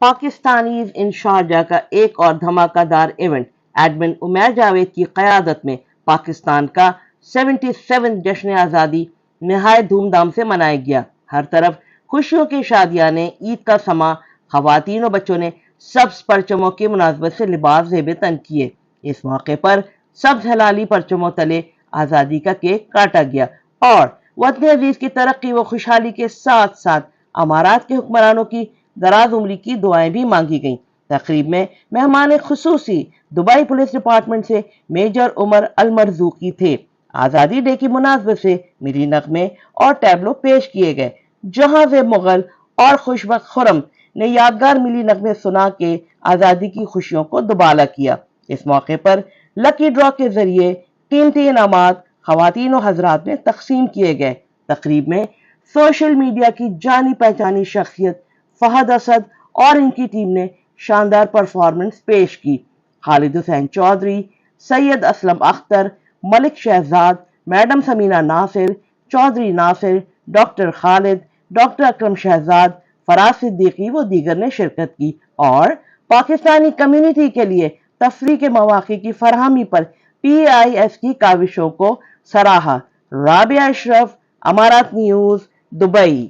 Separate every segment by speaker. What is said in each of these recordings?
Speaker 1: Pakistanis in Sharjah का एक और धमाकेदार इवेंट एडमिन उमैर जावेद की क़यादत में पाकिस्तान का 77 जश्न आज़ादी नहायत धूमधाम से मनाया गया। हर तरफ खुशियों की शादियां ने ईद का समा, खवातीन और बच्चों ने सब्ज परचमों की मुनासबत से लिबास ज़ेब तन किए। इस मौके पर सब्ज हलाली परचमों तले आज़ादी का केक काटा गया और वतन अजीज की तरक्की व खुशहाली के साथ साथ अमारात के हुक्मरानों की दराज उम्री की दुआएं भी मांगी गईं। तकरीब में मेहमान खुसूसी दुबई पुलिस डिपार्टमेंट से मेजर उमर अल मरजूकी थे। आज़ादी डे की मुनासबत से मिली नगमे और टैबलो पेश किए गए। जहाज मुगल और खुशबख्त खुरम ने यादगार मिली नगमे सुना के आज़ादी की खुशियों को दुबाला किया। इस मौके पर लकी ड्रॉ के जरिए कीमती इनामात खवातीन और हजरात में तकसीम किए गए। तकरीब में सोशल मीडिया की जानी पहचानी शख्सियत फहद असद और इनकी टीम ने शानदार परफॉर्मेंस पेश की। Khalid Hussain Chaudhry, Syed Aslam Akhtar, Malik Shahzad, madam Samina Nasir, Chaudhry Nasir, doctor Khalid, doctor Akram Shahzad, Faraz Siddiqui व दीगर ने शिरकत की और पाकिस्तानी कम्युनिटी के लिए तफरीह के मौक़े की फरहमी पर PIS की काविशों को सराहा। राबिया अशरफ, अमारात न्यूज़, दुबई।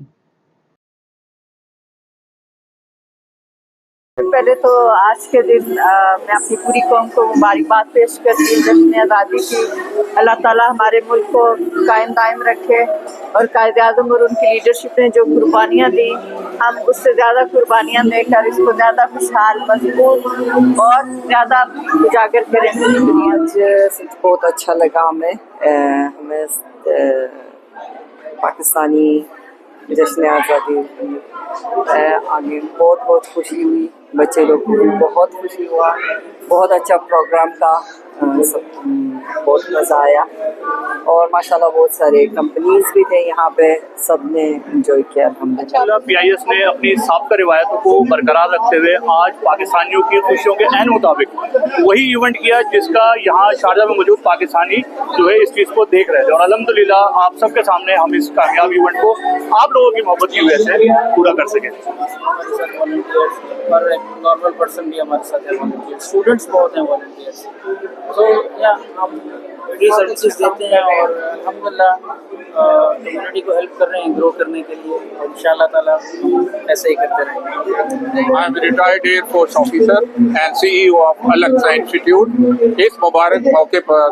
Speaker 2: पहले तो आज के दिन मैं अपनी पूरी कौम को मुबारकबाद पेश करती हूँ जश्न आज़ादी की। अल्लाह ताला हमारे मुल्क को कायम दायम रखे और कायद आज़म और उनकी लीडरशिप ने जो कुर्बानियाँ दी, हम उससे ज़्यादा कुर्बानियाँ देकर इसको ज़्यादा खुशहाल, मजबूत और ज़्यादा उजागर करें।
Speaker 3: आज बहुत अच्छा लगा हमें पाकिस्तानी जश्न आज़ादी आगे बहुत बहुत खुशी हुई। बच्चे लोग को भी बहुत खुशी हुआ। बहुत अच्छा प्रोग्राम था, बहुत मज़ा आया और माशाल्लाह बहुत सारे कंपनीज भी थे यहाँ पे, सब ने एंजॉय किया।
Speaker 4: अल्हम्दुलिल्लाह PIS ने अपनी साबिक़ा रिवायतों को बरकरार रखते हुए आज पाकिस्तानियों की खुशियों के ऐन मुताबिक वही इवेंट किया जिसका यहाँ शारजा में मौजूद पाकिस्तानी जो है इस चीज़ को देख रहे थे और अल्हम्दुलिल्लाह आप सबके सामने हम इस कामयाब इवेंट को आप लोगों की मोहब्बत की वजह से पूरा कर सके।
Speaker 5: और एक नॉर्मल पर्सन भी हमारे साथ है, वॉलंटियर स्टूडेंट्स बहुत हैं वॉलंटियर्स। तो या हम फ्री सर्विसेज देते हैं और अल्हम्दुलिल्लाह कम्युनिटी को हेल्प कर रहे हैं ग्रो करने के लिए और इंशाअल्लाह ताला ऐसे ही करते रहेंगे।
Speaker 6: I am retired air force officer and CEO of Al-Aqsa institute. इस मुबारक मौके पर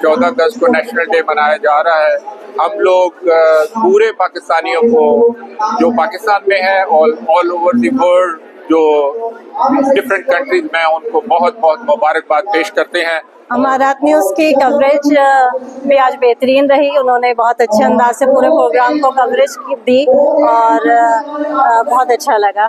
Speaker 6: 14 अगस्त को नेशनल डे मनाया जा रहा है। हम लोग पूरे पाकिस्तानियों को जो पाकिस्तान में है ऑल ओवर द वर्ल्ड जो डिफरेंट कंट्रीज में उनको बहुत बहुत मुबारकबाद पेश करते हैं।
Speaker 7: अमारात न्यूज़ की कवरेज भी आज बेहतरीन रही। उन्होंने बहुत अच्छे अंदाज से पूरे प्रोग्राम को कवरेज दी और बहुत अच्छा लगा।